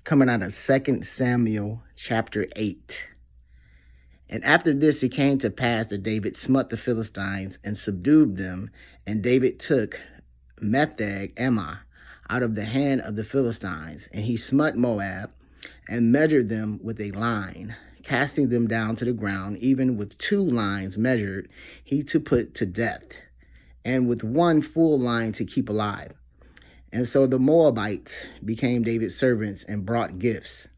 coming out of 2 Samuel chapter 8. And after this it came to pass that David smote the Philistines and subdued them, and David took Metheg-ammah out of the hand of the Philistines, and he smote Moab and measured them with a line, casting them down to the ground, even with 2 lines measured he to put to death, and with 1 full line to keep alive. And so the Moabites became David's servants and brought gifts.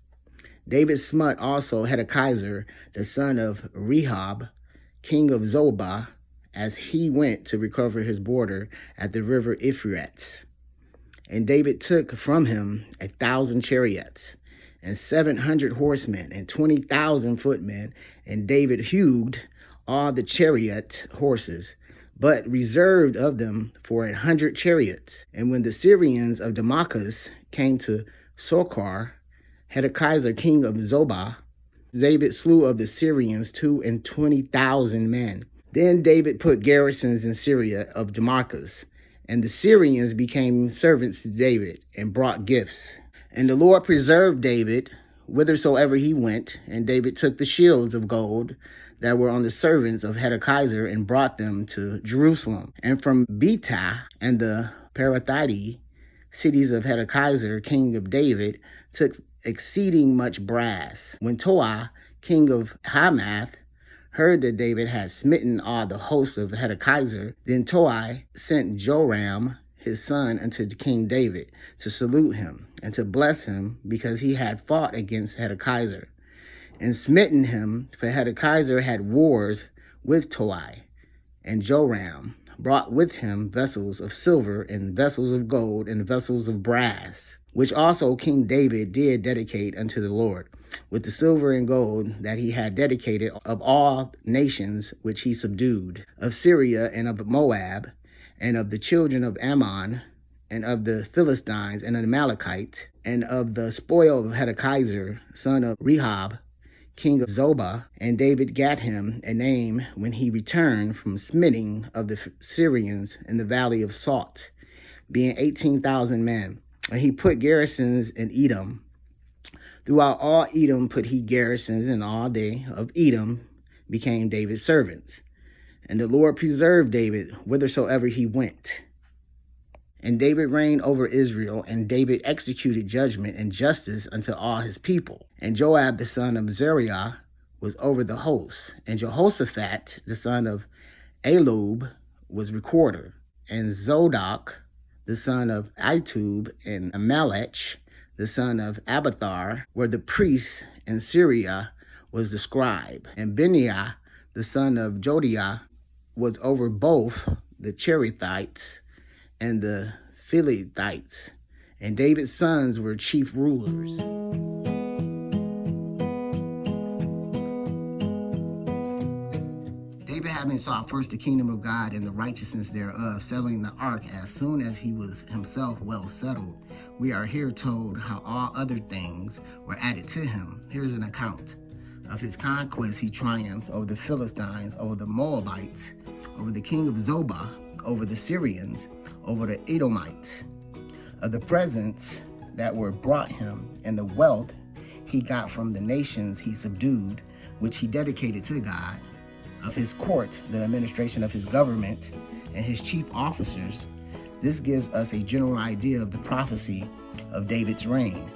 David smote also Metheg-ammah, the son of Rehob, king of Zobah, as he went to recover his border at the river Euphrates. And David took from him 1,000 chariots, and 700 horsemen, and 20,000 footmen. And David hewed all the chariot horses, but reserved of them for 100 chariots. And when the Syrians of Damascus came to Sorkar, Metheg-ammah, king of Zobah, David slew of the Syrians 22,000 men. Then David put garrisons in Syria of Damascus, and the Syrians became servants to David and brought gifts. And the Lord preserved David whithersoever he went, and David took the shields of gold that were on the servants of Metheg-ammah and brought them to Jerusalem. And from Betah and the Parathide, cities of Metheg-ammah, king of David, took exceeding much brass. When Toah, king of Hamath, heard that David had smitten all the hosts of Metheg-ammah, then Toah sent Joram his son unto King David to salute him and to bless him, because he had fought against Metheg-ammah and smitten him, for Metheg-ammah had wars with Toah. And Joram brought with him vessels of silver and vessels of gold and vessels of brass, which also King David did dedicate unto the Lord, with the silver and gold that he had dedicated of all nations which he subdued, of Syria and of Moab, and of the children of Ammon, and of the Philistines and of the Amalekites, and of the spoil of Metheg-ammah, son of Rehob, king of Zobah. And David gat him a name when he returned from smiting of the Syrians in the valley of Salt, being 18,000 men. And he put garrisons in Edom. Throughout all Edom put he garrisons, and all they of Edom became David's servants. And the Lord preserved David whithersoever he went. And David reigned over Israel, and David executed judgment and justice unto all his people. And Joab the son of Zeruiah was over the host, and Jehoshaphat the son of Ahilud was recorder, and Zodok the son of Ahitub and Amalek the son of Abiathar were the priests, and Syria was the scribe. And Benaiah the son of Jodiah was over both the Cherethites and the Philistines, and David's sons were chief rulers. David, having sought first the kingdom of God and the righteousness thereof, settling the ark as soon as he was himself well settled, we are here told how all other things were added to him. Here's an account of his conquest. He triumphed over the Philistines, over the Moabites, over the king of Zobah, over the Syrians, over the Edomites, of the presents that were brought him, and the wealth he got from the nations he subdued, which he dedicated to God, of his court, the administration of his government, and his chief officers. This gives us a general idea of the prophecy of David's reign.